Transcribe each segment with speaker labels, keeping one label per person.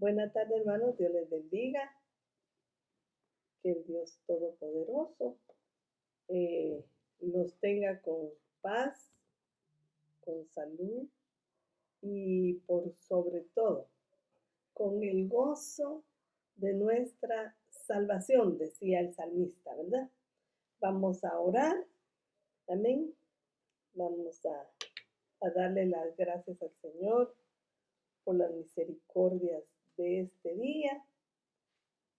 Speaker 1: Buenas tardes, hermanos. Dios les bendiga. Que el Dios Todopoderoso los tenga con paz, con salud y por sobre todo con el gozo de nuestra salvación, decía el salmista, ¿verdad? Vamos a orar. Amén. Vamos a darle las gracias al Señor por las misericordias de este día.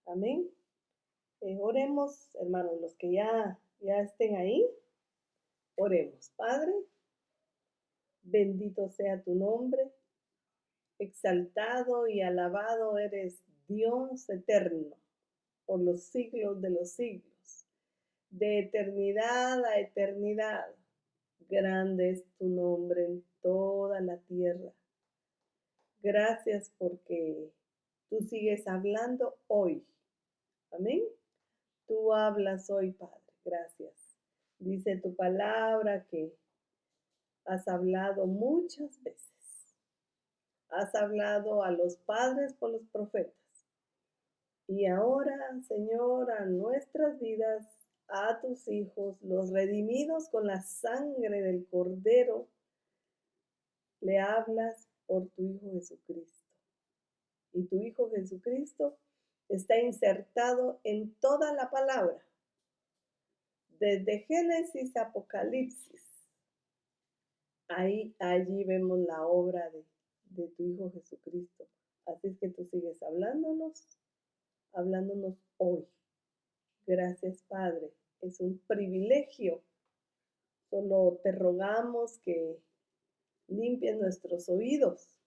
Speaker 1: Amén. Oremos, hermanos, los que ya estén ahí, oremos. Padre, bendito sea tu nombre, exaltado y alabado eres Dios eterno, por los siglos de los siglos, de eternidad a eternidad. Grande es tu nombre en toda la tierra. Gracias porque tú sigues hablando hoy. Amén. Tú hablas hoy, Padre. Gracias. Dice tu palabra que has hablado muchas veces. Has hablado a los padres por los profetas. Y ahora, Señor, a nuestras vidas, a tus hijos, los redimidos con la sangre del Cordero, le hablas por tu Hijo Jesucristo. Y tu Hijo Jesucristo está insertado en toda la palabra. Desde Génesis a Apocalipsis, allí vemos la obra de tu Hijo Jesucristo. Así es que tú sigues hablándonos hoy. Gracias, Padre. Es un privilegio. Solo te rogamos que limpies nuestros oídos,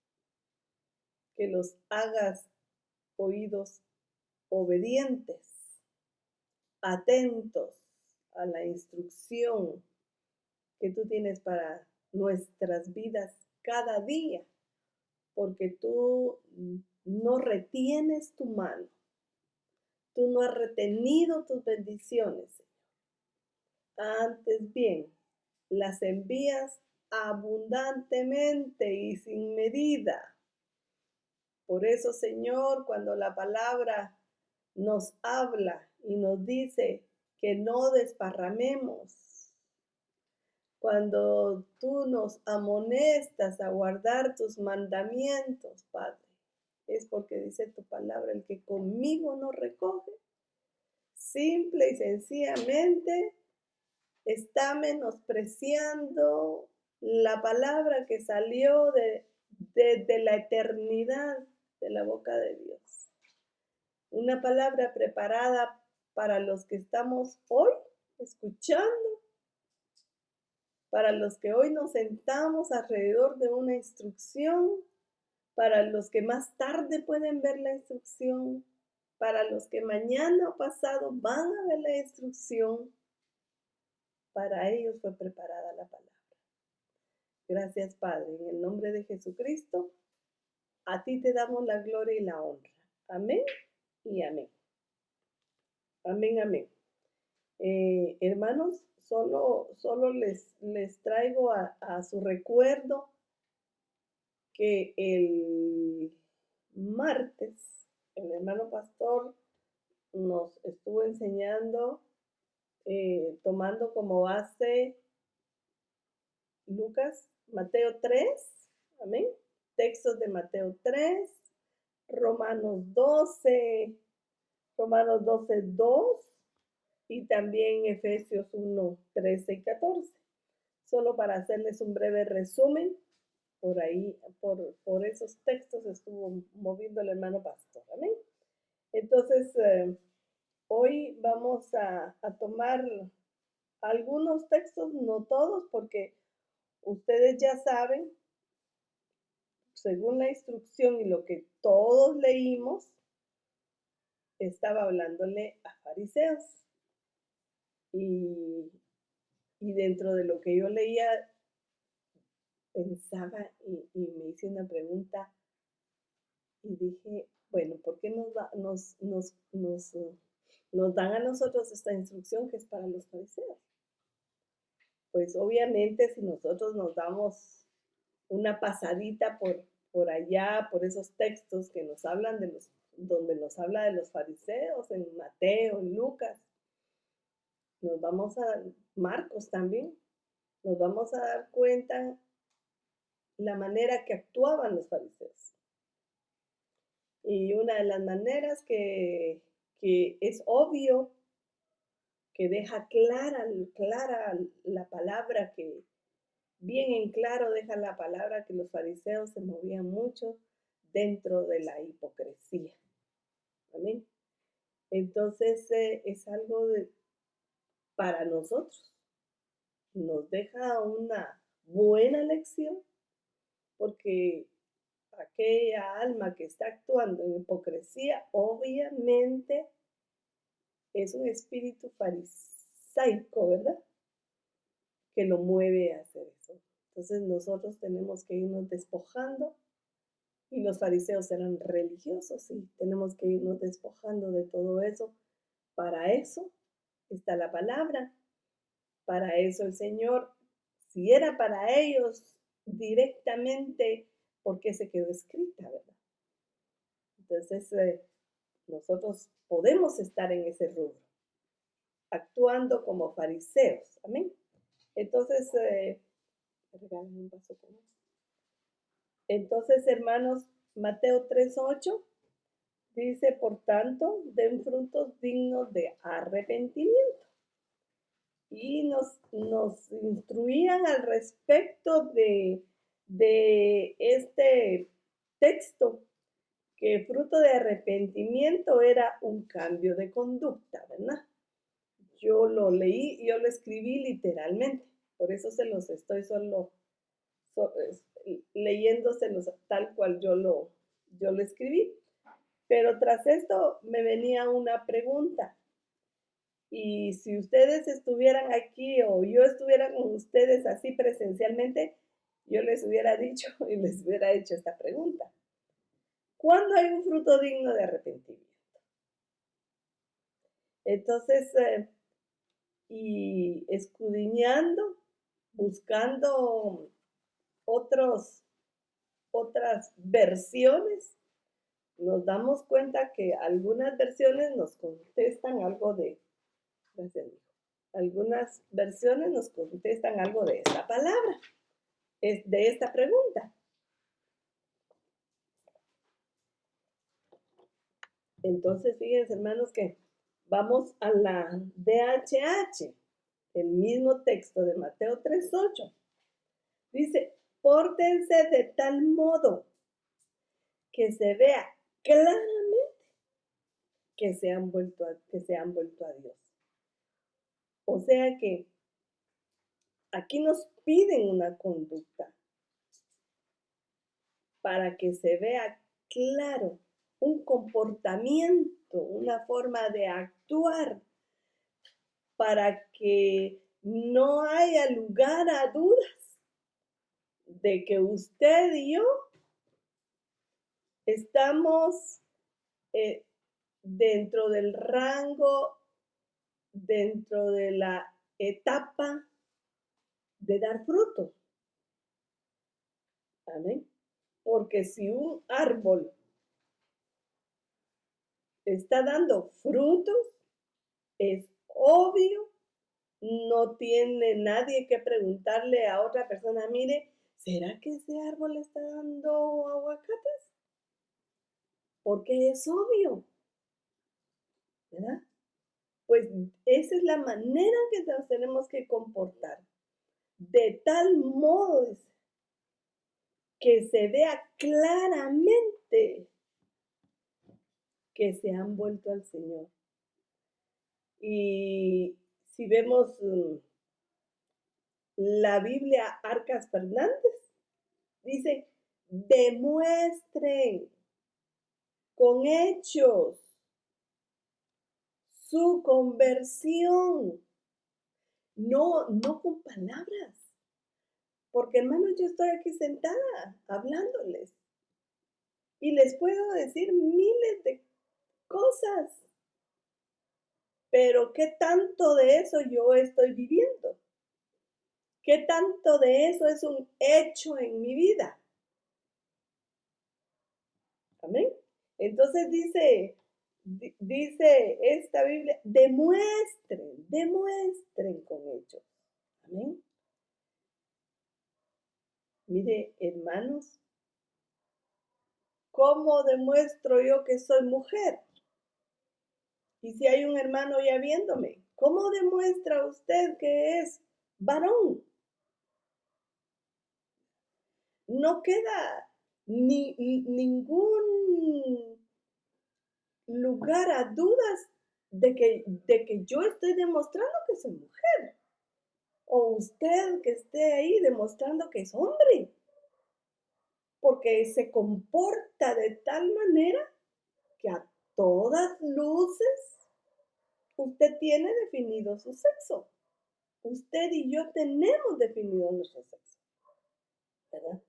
Speaker 1: que los hagas oídos obedientes, atentos a la instrucción que tú tienes para nuestras vidas cada día, porque tú no retienes tu mano, tú no has retenido tus bendiciones, Señor. Antes bien, las envías abundantemente y sin medida. Por eso, Señor, cuando la palabra nos habla y nos dice que no desparramemos, cuando tú nos amonestas a guardar tus mandamientos, Padre, es porque dice tu palabra, el que conmigo no recoge, simple y sencillamente está menospreciando la palabra que salió desde la eternidad de la boca de Dios. Una palabra preparada para los que estamos hoy escuchando, para los que hoy nos sentamos alrededor de una instrucción, para los que más tarde pueden ver la instrucción, para los que mañana o pasado van a ver la instrucción, para ellos fue preparada la palabra. Gracias, Padre, en el nombre de Jesucristo, a ti te damos la gloria y la honra. Amén y amén. Amén, amén. Hermanos, solo les traigo a su recuerdo que el martes el hermano pastor nos estuvo enseñando, tomando como base Mateo 3, amén, textos de Mateo 3, Romanos 12, 2 y también Efesios 1, 13 y 14. Solo para hacerles un breve resumen, por ahí, por esos textos estuvo moviendo el hermano pastor. Amén. Entonces, hoy vamos a tomar algunos textos, no todos, porque ustedes ya saben, según la instrucción y lo que todos leímos, estaba hablándole a fariseos. Y dentro de lo que yo leía, pensaba y me hice una pregunta y dije, bueno, ¿por qué nos dan a nosotros esta instrucción que es para los fariseos? Pues obviamente si nosotros nos damos una pasadita por por allá, por esos textos que nos hablan donde nos habla de los fariseos, en Mateo, en Lucas, nos vamos a, Marcos también, nos vamos a dar cuenta la manera que actuaban los fariseos. Y una de las maneras que es obvio, que deja clara la palabra, que bien en claro deja la palabra, que los fariseos se movían mucho dentro de la hipocresía. Amén. Entonces es algo para nosotros. Nos deja una buena lección, porque aquella alma que está actuando en hipocresía, obviamente es un espíritu farisaico, ¿verdad? Que lo mueve a hacer eso. Entonces nosotros tenemos que irnos despojando, y los fariseos eran religiosos, y tenemos que irnos despojando de todo eso. Para eso está la palabra, para eso el Señor, si era para ellos directamente, ¿por qué se quedó escrita, verdad? Entonces, nosotros podemos estar en ese rubro, actuando como fariseos. Amén. Entonces, regálame un vaso con eso. Entonces, hermanos, Mateo 3:8 dice, por tanto, den frutos dignos de arrepentimiento. Y nos instruían al respecto de este texto, que fruto de arrepentimiento era un cambio de conducta, ¿verdad? Yo lo leí, yo lo escribí literalmente, por eso se los estoy solo leyéndoselos tal cual yo lo escribí. Pero tras esto me venía una pregunta. Y si ustedes estuvieran aquí o yo estuviera con ustedes así presencialmente, yo les hubiera dicho y les hubiera hecho esta pregunta. ¿Cuándo hay un fruto digno de arrepentimiento? Entonces, y escudriñando, buscando otras versiones, nos damos cuenta que algunas versiones nos contestan algo de, gracias, algunas versiones nos contestan algo de esta palabra, de esta pregunta. Entonces, fíjense, hermanos, que vamos a la DHH, el mismo texto de Mateo 3:8. Dice, pórtense de tal modo que se vea claramente que se han vuelto a Dios. O sea que aquí nos piden una conducta para que se vea claro, un comportamiento, una forma de actuar, para que no haya lugar a dudas de que usted y yo estamos dentro del rango, dentro de la etapa de dar fruto. Amén. Porque si un árbol está dando frutos, es obvio, no tiene nadie que preguntarle a otra persona, mire, ¿será que ese árbol está dando aguacates? Porque es obvio, ¿verdad? Pues esa es la manera que nos tenemos que comportar. De tal modo que se vea claramente que se han vuelto al Señor. Y si vemos la Biblia Arcas Fernández, dice, demuestren con hechos su conversión, no con palabras. Porque, hermanos, yo estoy aquí sentada hablándoles y les puedo decir miles de cosas, pero ¿qué tanto de eso yo estoy viviendo? ¿Qué tanto de eso es un hecho en mi vida? Amén. Entonces dice esta Biblia, demuestren con hechos. Amén. Mire, hermanos, ¿cómo demuestro yo que soy mujer? Y si hay un hermano ya viéndome, ¿cómo demuestra usted que es varón? No queda ningún lugar a dudas de que yo estoy demostrando que soy mujer. O usted que esté ahí demostrando que es hombre. Porque se comporta de tal manera que a todas luces usted tiene definido su sexo. Usted y yo tenemos definido nuestro sexo, ¿verdad?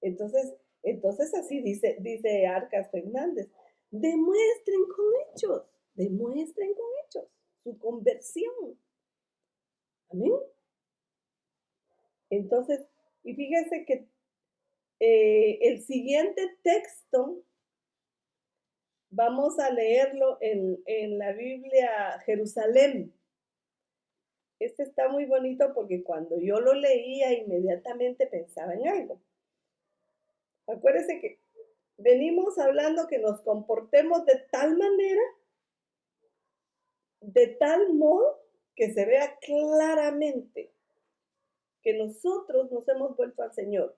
Speaker 1: Entonces así dice Arcas Fernández, demuestren con hechos su conversión. Amén. Entonces, y fíjese que el siguiente texto, vamos a leerlo en la Biblia Jerusalén. Este está muy bonito porque cuando yo lo leía inmediatamente pensaba en algo. Acuérdense que venimos hablando que nos comportemos de tal manera, de tal modo, que se vea claramente que nosotros nos hemos vuelto al Señor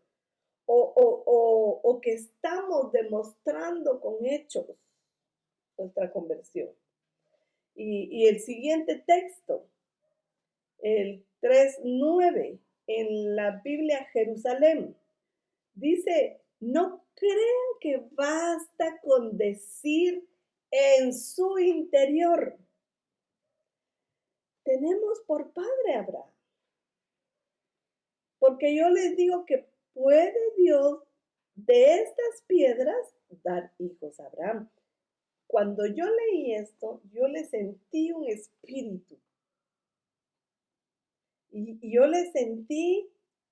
Speaker 1: o que estamos demostrando con hechos nuestra conversión. Y el siguiente texto, el 3:9, en la Biblia Jerusalén, dice, no crean que basta con decir en su interior, tenemos por padre a Abraham. Porque yo les digo que puede Dios de estas piedras dar hijos a Abraham. Cuando yo leí esto, yo le sentí un espíritu. Y yo le sentí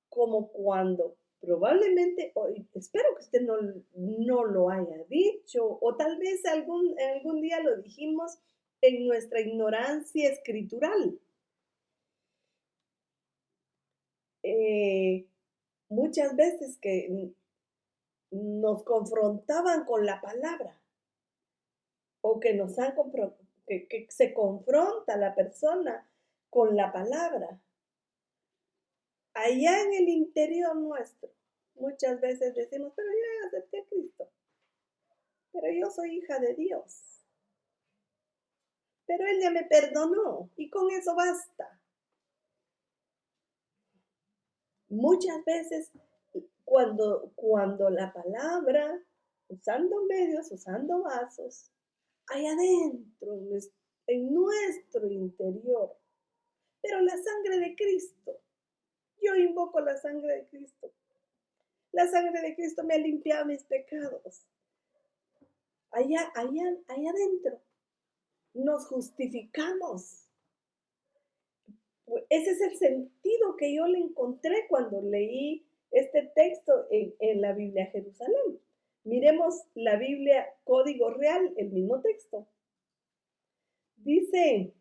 Speaker 1: como cuando probablemente, espero que usted no lo haya dicho, o tal vez algún día lo dijimos en nuestra ignorancia escritural. Muchas veces que nos confrontaban con la palabra o que que se confronta la persona con la palabra. Allá en el interior nuestro, muchas veces decimos, pero yo ya acepté a Cristo, pero yo soy hija de Dios, pero Él ya me perdonó y con eso basta. Muchas veces cuando la palabra, usando medios, usando vasos, hay adentro, en nuestro interior, pero la sangre de Cristo, yo invoco la sangre de Cristo. La sangre de Cristo me ha limpiado mis pecados. Allá adentro nos justificamos. Ese es el sentido que yo le encontré cuando leí este texto en la Biblia Jerusalén. Miremos la Biblia Código Real, el mismo texto. Dice,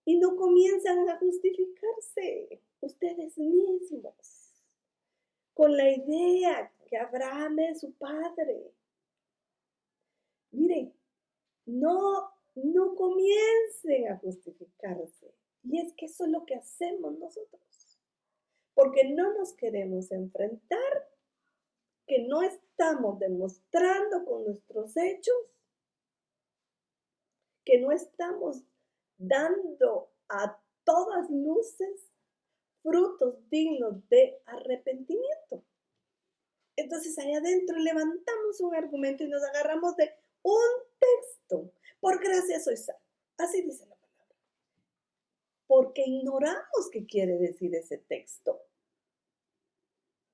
Speaker 1: y no comienzan a justificarse ustedes mismos con la idea que Abraham es su padre. Miren, no comiencen a justificarse. Y es que eso es lo que hacemos nosotros. Porque no nos queremos enfrentar, que no estamos demostrando con nuestros hechos, que no estamos dando a todas luces frutos dignos de arrepentimiento. Entonces ahí adentro levantamos un argumento y nos agarramos de un texto. Por gracia soy salvo. Así dice la palabra. Porque ignoramos qué quiere decir ese texto.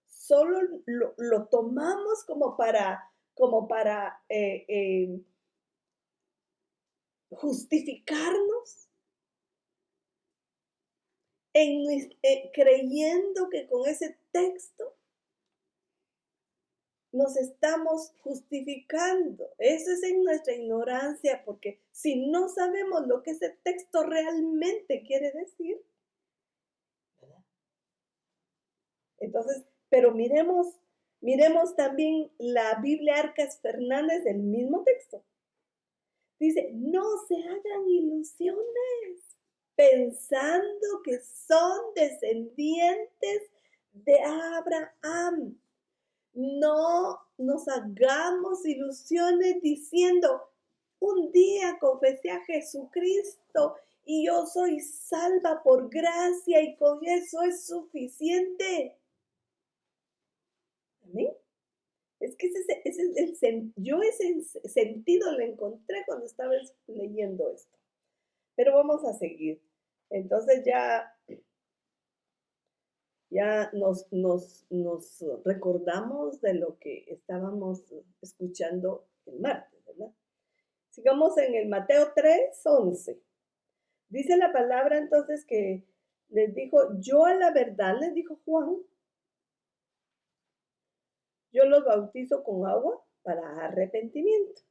Speaker 1: Solo lo tomamos como para justificarnos creyendo que con ese texto nos estamos justificando. Eso es en nuestra ignorancia, porque si no sabemos lo que ese texto realmente quiere decir, ¿verdad? Entonces, pero miremos también la Biblia Arcas Fernández del mismo texto. Dice, no se hagan ilusiones pensando que son descendientes de Abraham. No nos hagamos ilusiones diciendo, un día confesé a Jesucristo y yo soy salva por gracia y con eso es suficiente. Amén. Es que yo ese sentido lo encontré cuando estaba leyendo esto. Pero vamos a seguir. Entonces ya nos recordamos de lo que estábamos escuchando el martes, ¿verdad? Sigamos en el Mateo 3:11. Dice la palabra entonces que les dijo, yo a la verdad, les dijo Juan, yo los bautizo con agua para arrepentimiento.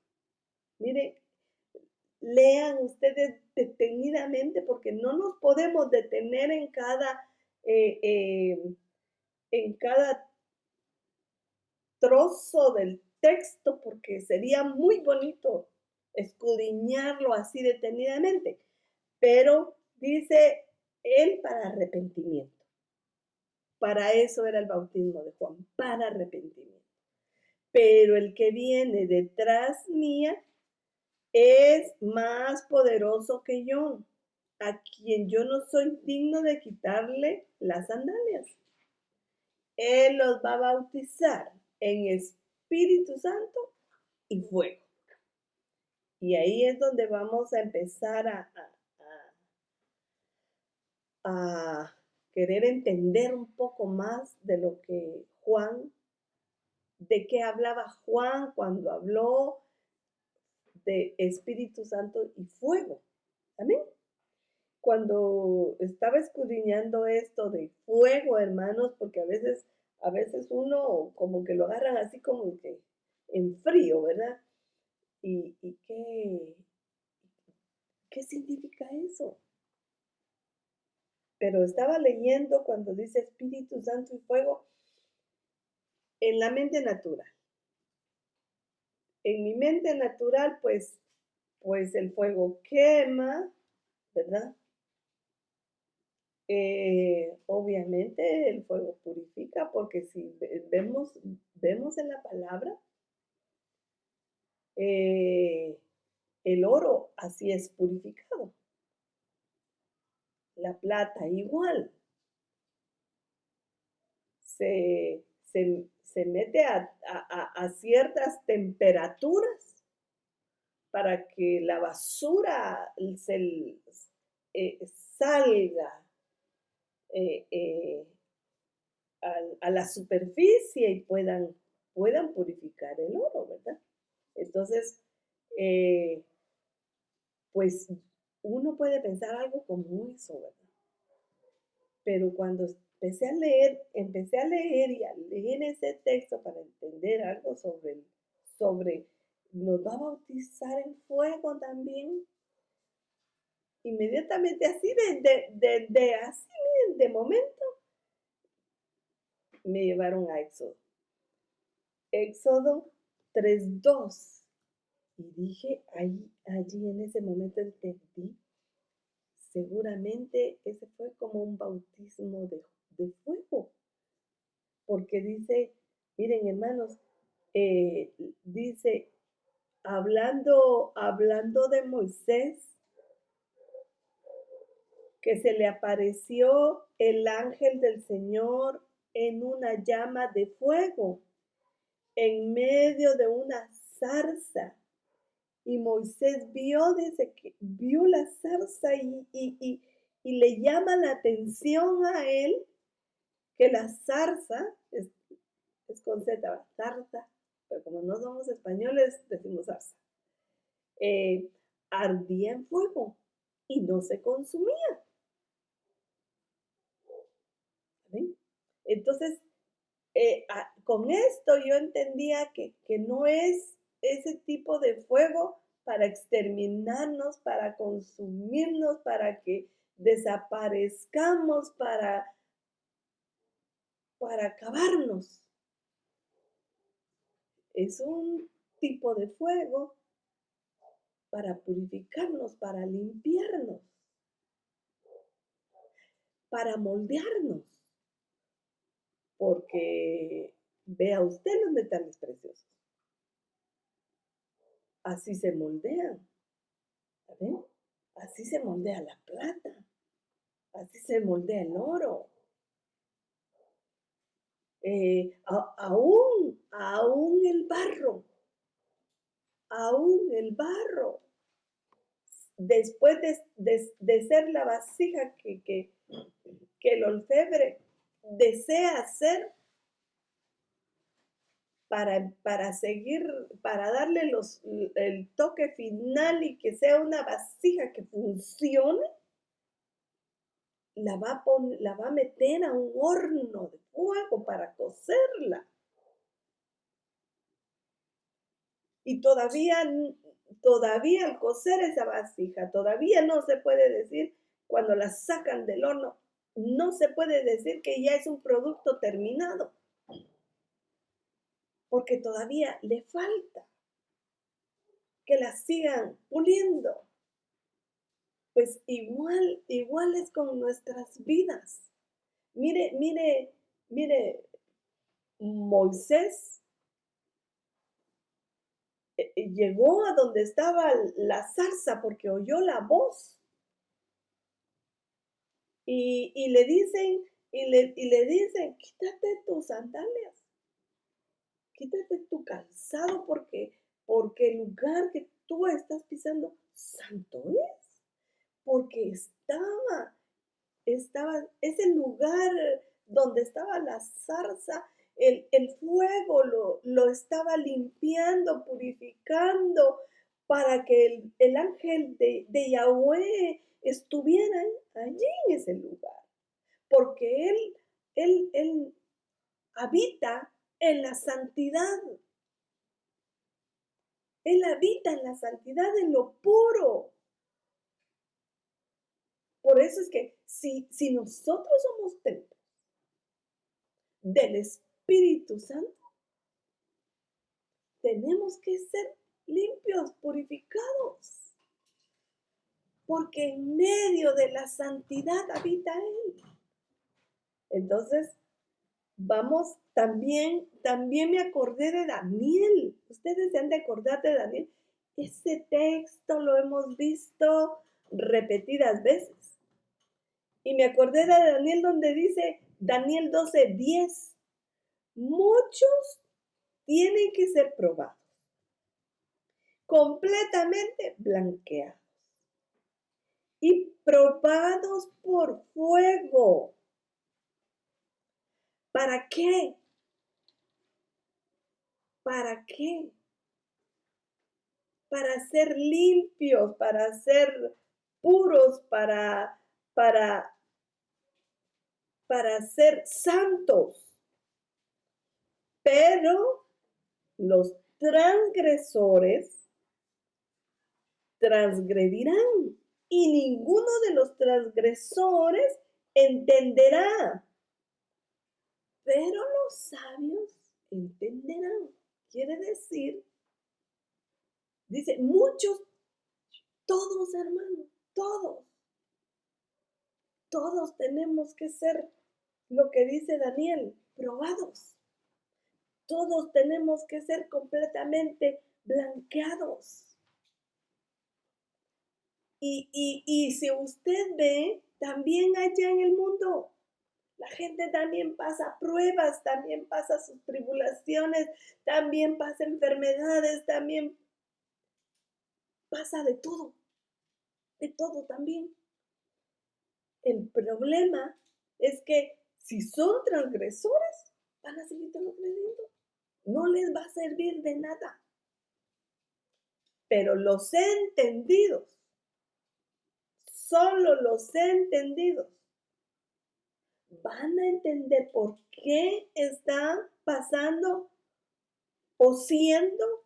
Speaker 1: Mire, lean ustedes detenidamente porque no nos podemos detener en cada trozo del texto porque sería muy bonito escudriñarlo así detenidamente. Pero dice él para arrepentimiento. Para eso era el bautismo de Juan, para arrepentimiento. Pero el que viene detrás mía es más poderoso que yo, a quien yo no soy digno de quitarle las sandalias. Él los va a bautizar en Espíritu Santo y fuego. Y ahí es donde vamos a empezar a querer entender un poco más de lo que de qué hablaba Juan cuando habló de Espíritu Santo y fuego. Amén. Cuando estaba escudriñando esto de fuego, hermanos, porque a veces uno como que lo agarran así como que en frío, ¿verdad? ¿Y qué significa eso? Pero estaba leyendo cuando dice Espíritu Santo y fuego en la mente natural. En mi mente natural, pues el fuego quema, ¿verdad? Obviamente el fuego purifica, porque si vemos en la palabra, el oro así es purificado. La plata igual. Se mete a ciertas temperaturas para que la basura salga a la superficie y puedan purificar el oro, ¿verdad? Entonces, pues uno puede pensar algo como eso, ¿verdad? Pero cuando empecé a leer y a leer ese texto para entender algo sobre nos va a bautizar en fuego también. Inmediatamente así, así, miren, de momento, me llevaron a Éxodo. Éxodo 3:2. Y dije, allí en ese momento entendí, seguramente ese fue como un bautismo de fuego. Porque dice, miren hermanos, dice, hablando de Moisés, que se le apareció el ángel del Señor en una llama de fuego, en medio de una zarza. Y Moisés vio la zarza y le llama la atención a él que la zarza, es con Z, zarza, pero como no somos españoles, decimos zarza, ardía en fuego y no se consumía. ¿Ven? Entonces, con esto yo entendía que no es ese tipo de fuego para exterminarnos, para consumirnos, para que desaparezcamos, para acabarnos. Es un tipo de fuego para purificarnos, para limpiarnos, para moldearnos. Porque vea usted los metales preciosos. Así se moldean. ¿Ven? Así se moldea la plata. Así se moldea el oro. Aún el barro. Aún el barro. Después de ser la vasija que el orfebre desea hacer para seguir, para darle el toque final y que sea una vasija que funcione, la va a meter a un horno de fuego para cocerla. Y todavía al cocer esa vasija, todavía no se puede decir, cuando la sacan del horno, no se puede decir que ya es un producto terminado, porque todavía le falta que la sigan puliendo. Pues igual es con nuestras vidas. Mire, Moisés llegó a donde estaba la zarza porque oyó la voz. Y le dicen, quítate tus sandalias, quítate tu calzado porque el lugar que tú estás pisando santo es. Porque estaba ese lugar donde estaba la zarza, el fuego lo estaba limpiando, purificando, para que el ángel de Yahweh estuviera allí en ese lugar. Porque él habita en la santidad. Él habita en la santidad, en lo puro. Por eso es que si nosotros somos templos del Espíritu Santo, tenemos que ser limpios, purificados, porque en medio de la santidad habita Él. Entonces, vamos, también me acordé de Daniel. Ustedes se han de acordar de Daniel. Ese texto lo hemos visto repetidas veces. Y me acordé de Daniel donde dice, Daniel 12:10, muchos tienen que ser probados, completamente blanqueados y probados por fuego. ¿Para qué? ¿Para qué? Para ser limpios, para ser puros, para ser santos. Pero los transgresores transgredirán y ninguno de los transgresores entenderá. Pero los sabios entenderán. Quiere decir, dice, muchos, todos hermanos, todos tenemos que ser lo que dice Daniel, probados. Todos tenemos que ser completamente blanqueados. Y si usted ve, también allá en el mundo, la gente también pasa pruebas, también pasa sus tribulaciones, también pasa enfermedades, también pasa de todo también. El problema es que si son transgresores, van a seguir transgrediendo. No les va a servir de nada. Pero los entendidos, solo los entendidos, van a entender por qué están pasando o siendo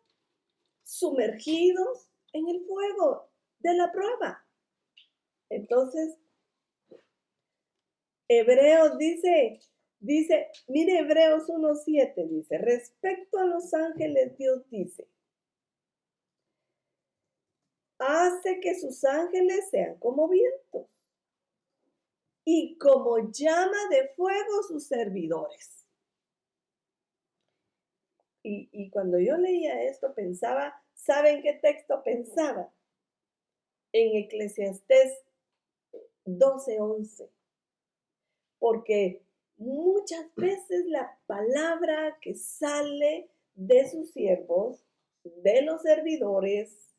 Speaker 1: sumergidos en el fuego de la prueba. Entonces, Hebreos dice, mire Hebreos 1:7 dice, respecto a los ángeles, Dios dice, hace que sus ángeles sean como vientos y como llama de fuego sus servidores. Y cuando yo leía esto pensaba, ¿saben qué texto pensaba? En Eclesiastés 12:11. Porque muchas veces la palabra que sale de sus siervos, de los servidores,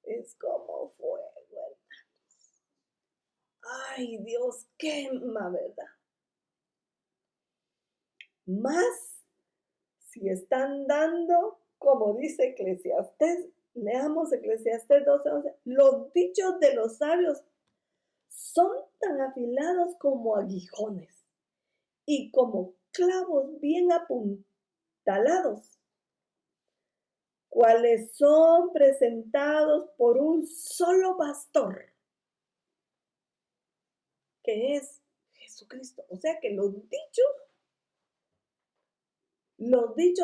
Speaker 1: es como fuego, hermanos. Ay, Dios quema, ¿verdad? Más si están dando, como dice Eclesiastés, leamos Eclesiastés 12:11, los dichos de los sabios son tan afilados como aguijones y como clavos bien apuntalados, cuales son presentados por un solo pastor, que es Jesucristo. O sea que los dichos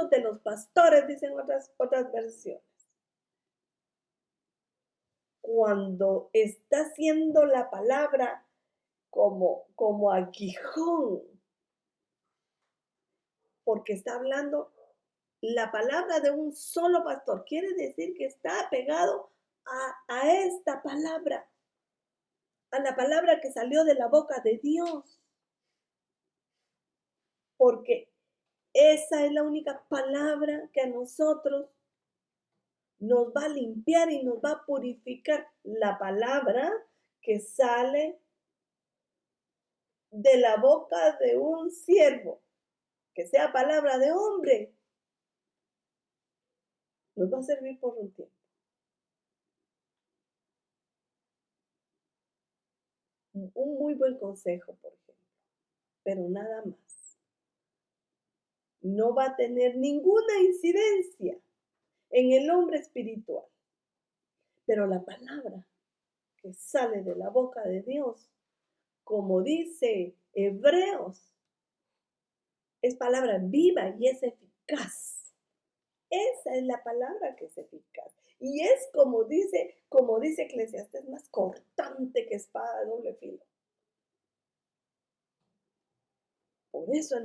Speaker 1: de los pastores, dicen otras versiones, cuando está haciendo la palabra como aguijón, porque está hablando la palabra de un solo pastor, quiere decir que está apegado a esta palabra, a la palabra que salió de la boca de Dios, porque esa es la única palabra que a nosotros nos va a limpiar y nos va a purificar, la palabra que sale de la boca de un siervo, que sea palabra de hombre, nos va a servir por un tiempo. Un muy buen consejo, por ejemplo, pero nada más. No va a tener ninguna incidencia en el hombre espiritual. Pero la palabra que sale de la boca de Dios, como dice Hebreos, es palabra viva y es eficaz. Esa es la palabra que es eficaz. Y es como dice Eclesiastés, más cortante que espada de doble filo. Por eso,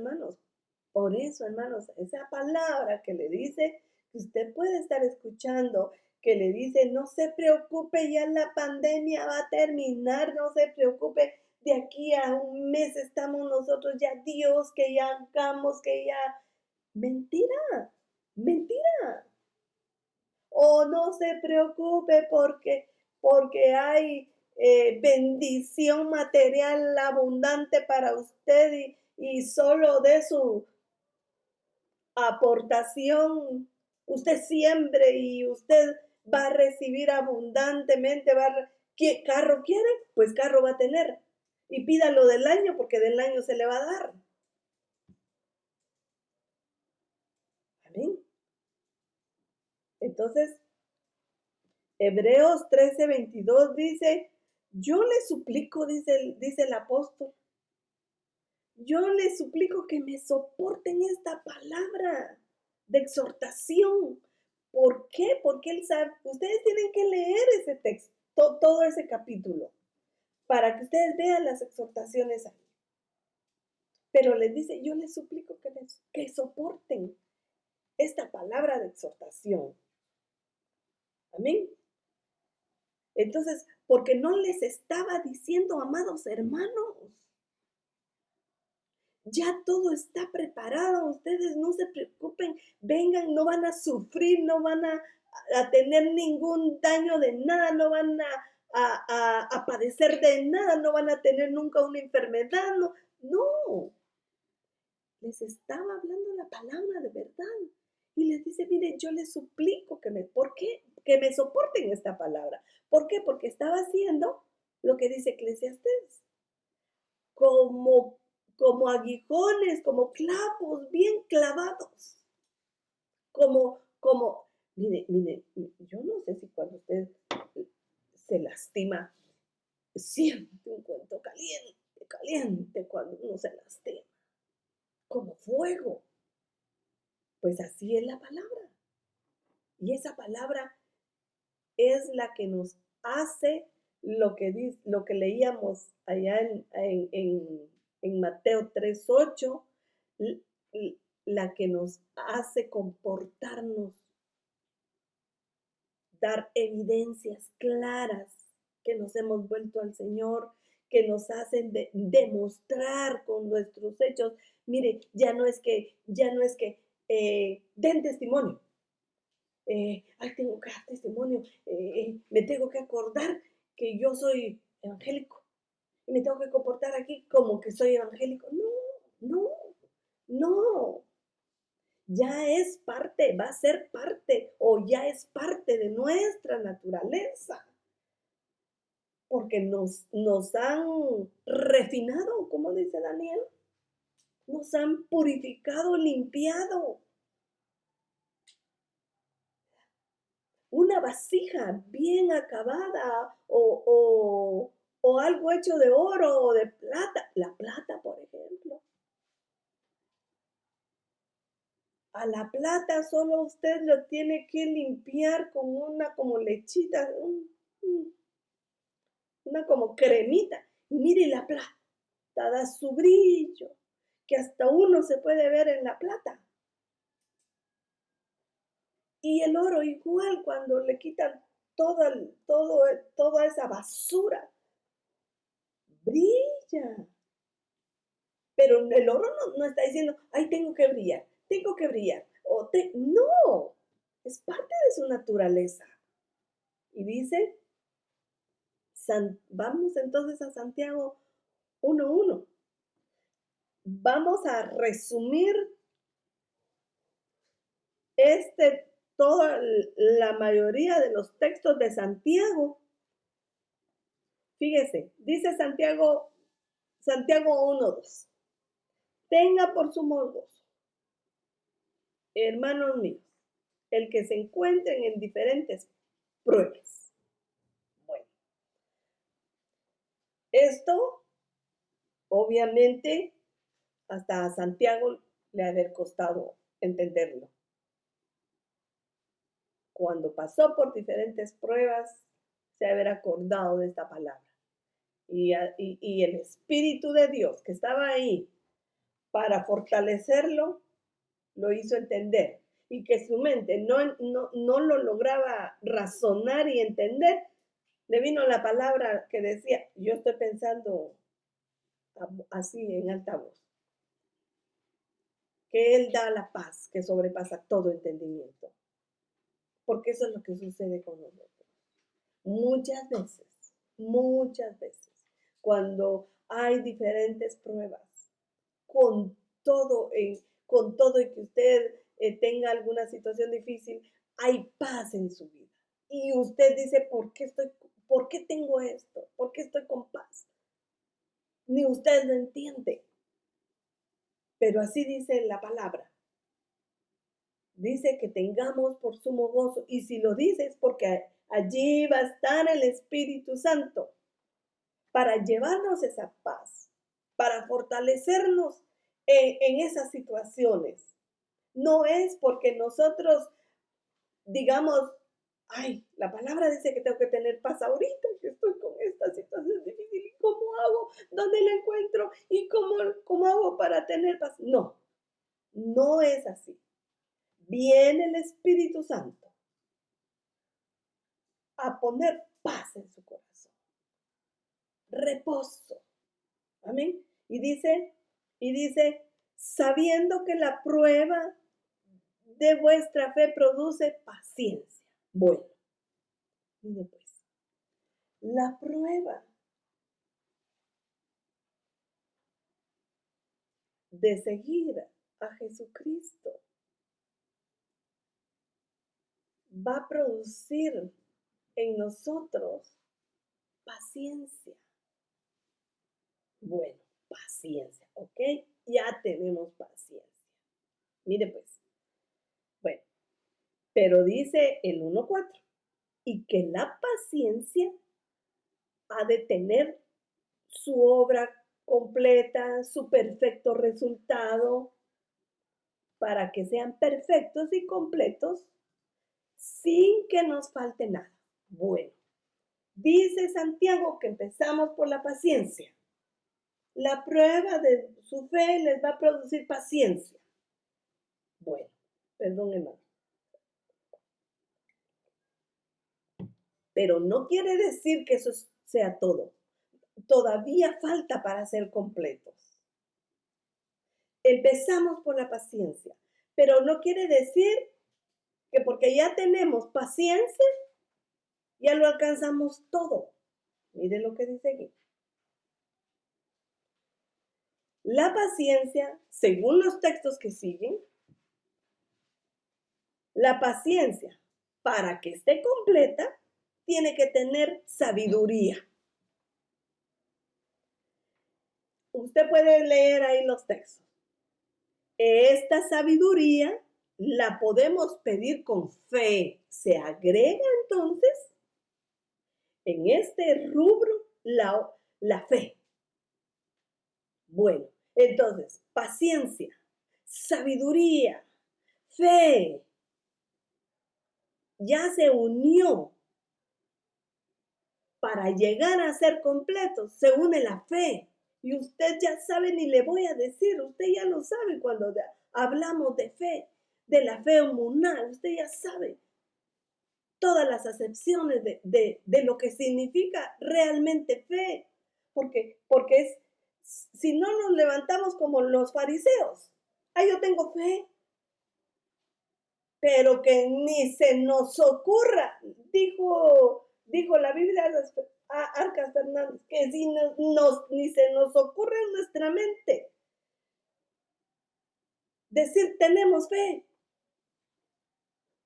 Speaker 1: hermanos, esa palabra que le dice, que usted puede estar escuchando, que le dice, no se preocupe, ya la pandemia va a terminar, no se preocupe, de aquí a un mes estamos nosotros ya, Dios, que ya hagamos, que ya... Mentira, mentira. O no se preocupe porque hay bendición material abundante para usted y solo de su aportación usted siembre y usted va a recibir abundantemente. ¿Qué carro quiere? Pues carro va a tener. Y pídalo del año porque del año se le va a dar. Amén. Entonces, Hebreos 13:22 dice, yo le suplico, dice el apóstol, yo les suplico que me soporten esta palabra de exhortación. ¿Por qué? Porque él sabe, ustedes tienen que leer ese texto, todo ese capítulo, para que ustedes vean las exhortaciones ahí. Pero les dice, yo les suplico que soporten esta palabra de exhortación. Amén. Entonces, porque no les estaba diciendo, amados hermanos, ya todo está preparado, ustedes no se preocupen, vengan, no van a sufrir, no van a tener ningún daño de nada, no van a padecer de nada, no van a tener nunca una enfermedad, no. Les estaba hablando la palabra de verdad. Y les dice, mire, yo les suplico ¿por qué? Que me soporten esta palabra. ¿Por qué? Porque estaba haciendo lo que dice Eclesiastés. como, como aguijones, como clavos bien clavados, mire, yo no sé si cuando usted se lastima, siente un cuento caliente, caliente cuando uno se lastima, como fuego. Pues así es la palabra. Y esa palabra es la que nos hace lo que leíamos allá en Mateo 3:8, la que nos hace comportarnos, dar evidencias claras que nos hemos vuelto al Señor, que nos hacen demostrar con nuestros hechos. Mire, ya no es que den testimonio. Ay, tengo que dar testimonio, me tengo que acordar que yo soy evangélico y me tengo que comportar aquí como que soy evangélico. No, no, no. Ya es parte, va a ser parte o ya es parte de nuestra naturaleza, porque nos han refinado, como dice Daniel, nos han purificado, limpiado. Una vasija bien acabada o algo hecho de oro o de plata. La plata, por ejemplo. A la plata solo usted lo tiene que limpiar con una como lechita, una como cremita. Y mire la plata, da su brillo, que hasta uno se puede ver en la plata. Y el oro igual cuando le quitan toda esa basura, brilla. Pero el oro no está diciendo, ay, tengo que brillar. No, es parte de su naturaleza. Y dice, vamos entonces a Santiago 1:1. Vamos a resumir toda la mayoría de los textos de Santiago. Fíjese, dice Santiago 1:2. Tenga por sumo gozo, hermanos míos, el que se encuentren en diferentes pruebas. Bueno, esto obviamente hasta a Santiago le ha de haber costado entenderlo. Cuando pasó por diferentes pruebas, se ha de haber acordado de esta palabra. Y el Espíritu de Dios que estaba ahí para fortalecerlo, lo hizo entender. Y que su mente no lo lograba razonar y entender, le vino la palabra que decía, yo estoy pensando así en alta voz, que Él da la paz que sobrepasa todo entendimiento. Porque eso es lo que sucede con nosotros. Muchas veces, cuando hay diferentes pruebas, con todo, con todo y que usted tenga alguna situación difícil, hay paz en su vida. Y usted dice, ¿por qué tengo esto? ¿Por qué estoy con paz? Ni usted lo entiende. Pero así dice la palabra. Dice que tengamos por sumo gozo. Y si lo dices, porque allí va a estar el Espíritu Santo para llevarnos esa paz, para fortalecernos en esas situaciones. No es porque nosotros digamos, ay, la palabra dice que tengo que tener paz ahorita, que estoy con esta situación difícil. ¿Y cómo hago? ¿Dónde la encuentro? ¿Y cómo hago para tener paz? No, no es así. Viene el Espíritu Santo a poner paz en su corazón, reposo. Amén. Y dice, sabiendo que la prueba de vuestra fe produce paciencia. Bueno, mire pues, la prueba de seguir a Jesucristo va a producir en nosotros paciencia. Bueno, paciencia, ¿ok? Ya tenemos paciencia. Mire pues, bueno, pero dice el 1.4, y que la paciencia ha de tener su obra completa, su perfecto resultado, para que sean perfectos y completos sin que nos falte nada. Bueno, dice Santiago que empezamos por la paciencia. La prueba de su fe les va a producir paciencia. Bueno, perdón, hermano. Pero no quiere decir que eso sea todo. Todavía falta para ser completos. Empezamos por la paciencia, pero no quiere decir que porque ya tenemos paciencia, ya lo alcanzamos todo. Miren lo que dice aquí. La paciencia, según los textos que siguen, la paciencia, para que esté completa, tiene que tener sabiduría. Usted puede leer ahí los textos. Esta sabiduría la podemos pedir con fe. Se agrega entonces en este rubro la fe. Bueno, entonces, paciencia, sabiduría, fe, ya se unió para llegar a ser completos. Se une la fe. Y usted ya sabe, ni le voy a decir, usted ya lo sabe cuando hablamos de fe, de la fe comunal, usted ya sabe todas las acepciones de lo que significa realmente fe, porque es, si no nos levantamos como los fariseos, yo tengo fe, pero que ni se nos ocurra, dijo la Biblia a Arcas Fernández, que si ni se nos ocurre en nuestra mente decir tenemos fe,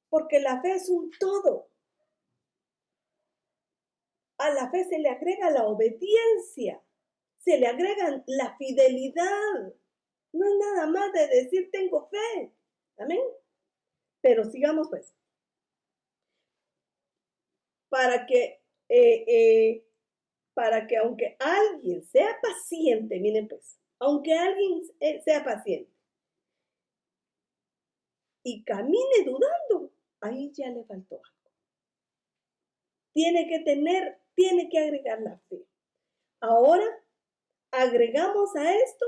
Speaker 1: porque la fe es un todo. A la fe se le agrega la obediencia, se le agrega la fidelidad. No es nada más de decir tengo fe. Amén. Pero sigamos pues. Para que, aunque alguien sea paciente, miren pues, aunque alguien sea paciente y camine dudando, ahí ya le faltó algo. Tiene que agregar la fe. Ahora agregamos a esto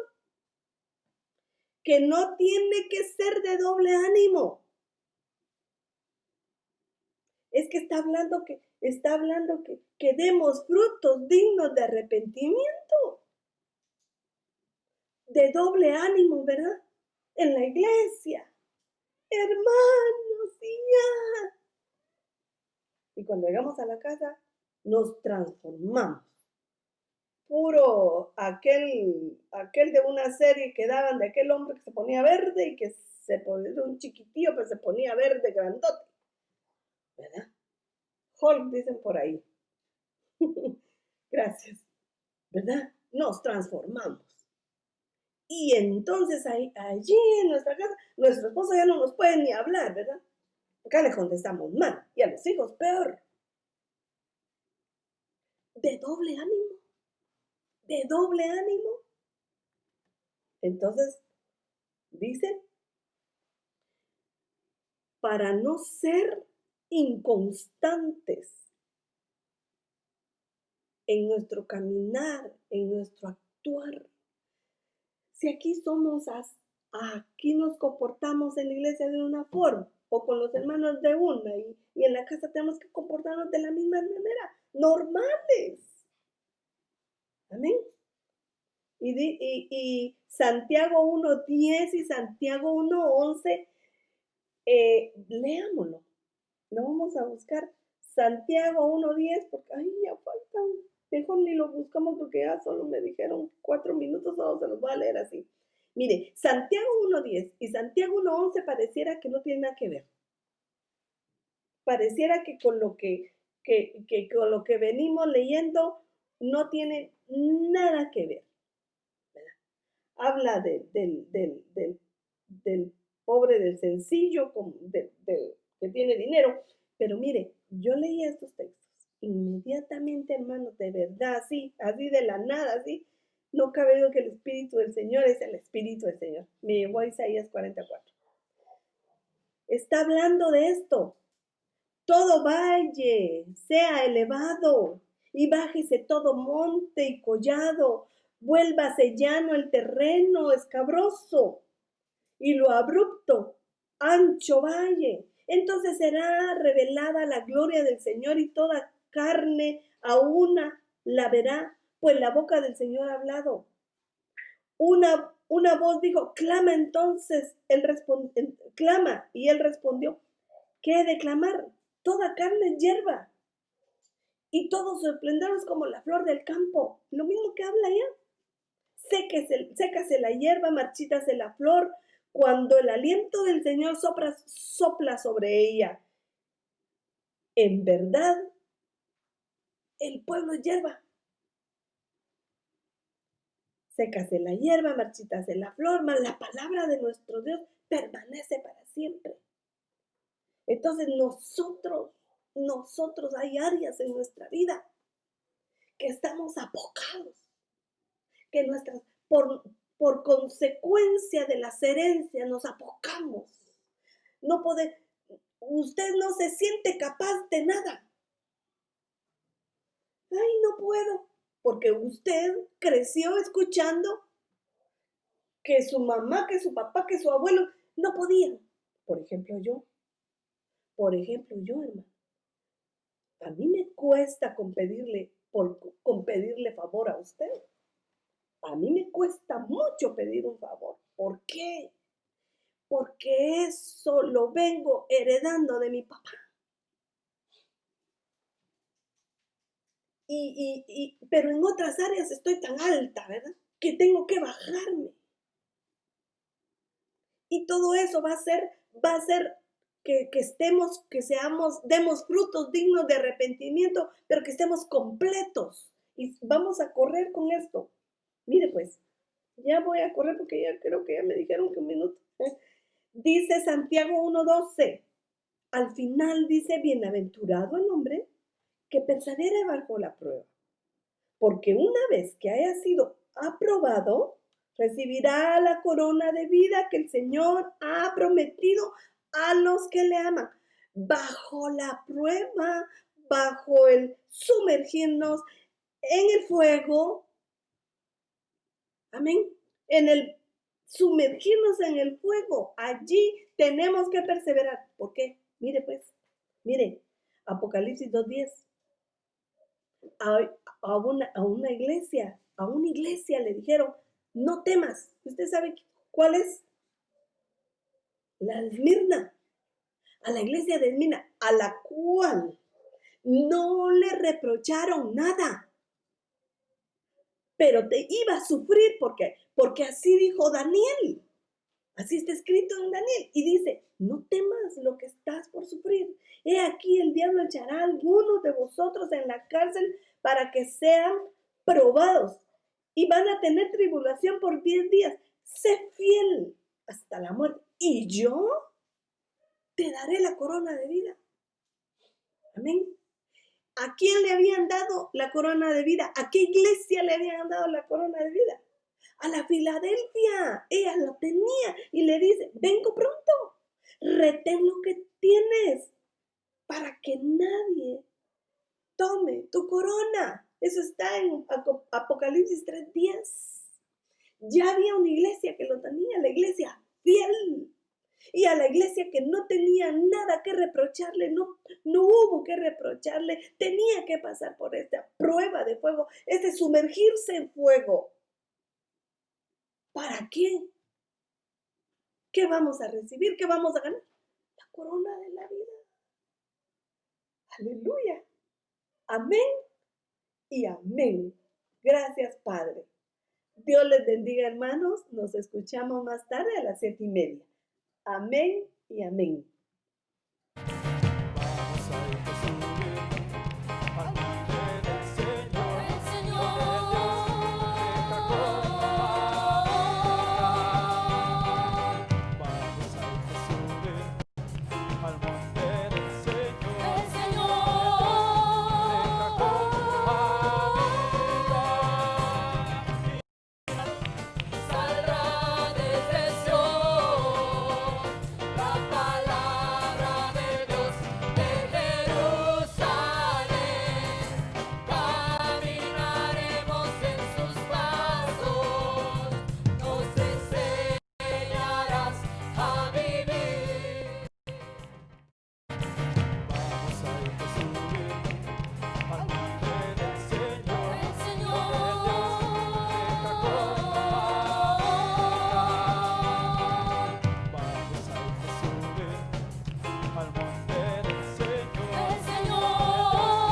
Speaker 1: que no tiene que ser de doble ánimo. Es que está hablando que demos frutos dignos de arrepentimiento, de doble ánimo, ¿verdad? En la iglesia, hermanos, y ya. Y cuando llegamos a la casa, nos transformamos. Puro aquel de una serie que daban de aquel hombre que se ponía verde y que se ponía un chiquitillo, pero se ponía verde grandote, ¿verdad? Hulk, dicen por ahí. Gracias, ¿verdad? Nos transformamos. Y entonces allí en nuestra casa, nuestro esposo ya no nos puede ni hablar, ¿verdad? Acá le contestamos mal y a los hijos peor. De doble ánimo. De doble ánimo. Entonces, dicen, para no ser inconstantes en nuestro caminar, en nuestro actuar. Si aquí aquí nos comportamos en la iglesia de una forma, o con los hermanos de una, y en la casa tenemos que comportarnos de la misma manera, normales. Amén. Y Santiago 1.10 y Santiago 1.11, leámoslo. Lo vamos a buscar. Santiago 1.10, porque ya faltan. Mejor ni lo buscamos porque ya solo me dijeron 4 minutos, solo se los voy a leer así. Mire, Santiago 1.10 y Santiago 1.11 pareciera que no tienen nada que ver. Pareciera que con lo que venimos leyendo no tiene nada que ver, ¿verdad? habla del pobre, del sencillo, del que tiene dinero. Pero mire, yo leía estos textos. Inmediatamente, hermanos, de verdad, así de la nada, así, no cabe duda que el Espíritu del Señor es el Espíritu del Señor. Me llevó a Isaías 44. Está hablando de esto. Todo valle sea elevado y bájese todo monte y collado. Vuélvase llano el terreno escabroso y lo abrupto, ancho valle. Entonces será revelada la gloria del Señor y toda carne a una la verá, pues la boca del Señor ha hablado. Una voz dijo, clama entonces, clama, y él respondió, ¿qué he de clamar? Toda carne es hierba, y todo su esplendor es como la flor del campo. Lo mismo que habla allá. Sécase la hierba, marchítase la flor, cuando el aliento del Señor sopla sobre ella. En verdad, el pueblo es hierba. Sécase la hierba, marchítase la flor, mas la palabra de nuestro Dios permanece para siempre. Entonces nosotros hay áreas en nuestra vida que estamos apocados, que por consecuencia de las herencias nos apocamos. Usted no se siente capaz de nada. Ay, no puedo, porque usted creció escuchando que su mamá, que su papá, que su abuelo no podían. Por ejemplo, yo, hermano. A mí me cuesta con pedirle favor a usted. A mí me cuesta mucho pedir un favor. ¿Por qué? Porque eso lo vengo heredando de mi papá. Pero en otras áreas estoy tan alta, ¿verdad? Que tengo que bajarme. Y todo eso va a ser que demos frutos dignos de arrepentimiento, pero que estemos completos. Y vamos a correr con esto. Mire pues, ya voy a correr porque ya creo que ya me dijeron que un minuto. Dice Santiago 1:12. Al final dice, bienaventurado el hombre que persevere bajo la prueba. Porque una vez que haya sido aprobado, recibirá la corona de vida que el Señor ha prometido a los que le aman. Bajo la prueba, bajo el sumergirnos en el fuego. Amén. En el sumergirnos en el fuego. Allí tenemos que perseverar. ¿Por qué? Mire pues. Mire. Apocalipsis 2:10. A una iglesia le dijeron, no temas. ¿Usted sabe cuál es? La de Esmirna. A la iglesia de Esmirna, a la cual no le reprocharon nada. Pero te iba a sufrir porque así dijo Daniel. Así está escrito en Daniel. Y dice, no temas lo que estás por sufrir. He aquí el diablo echará a algunos de vosotros en la cárcel para que sean probados. Y van a tener tribulación por 10 días. Sé fiel hasta la muerte. Y yo te daré la corona de vida. Amén. ¿A quién le habían dado la corona de vida? ¿A qué iglesia le habían dado la corona de vida? A la Filadelfia. Ella lo tenía y le dice, vengo pronto, retén lo que tienes para que nadie tome tu corona. Eso está en Apocalipsis 3:10. Ya había una iglesia que lo tenía, la iglesia fiel. Y a la iglesia que no tenía nada que reprocharle, no hubo que reprocharle, tenía que pasar por esta prueba de fuego, sumergirse en fuego. ¿Para qué? ¿Qué vamos a recibir? ¿Qué vamos a ganar? La corona de la vida. Aleluya. Amén y amén. Gracias, Padre. Dios les bendiga, hermanos. Nos escuchamos más tarde a las 7:30. Amén y amén.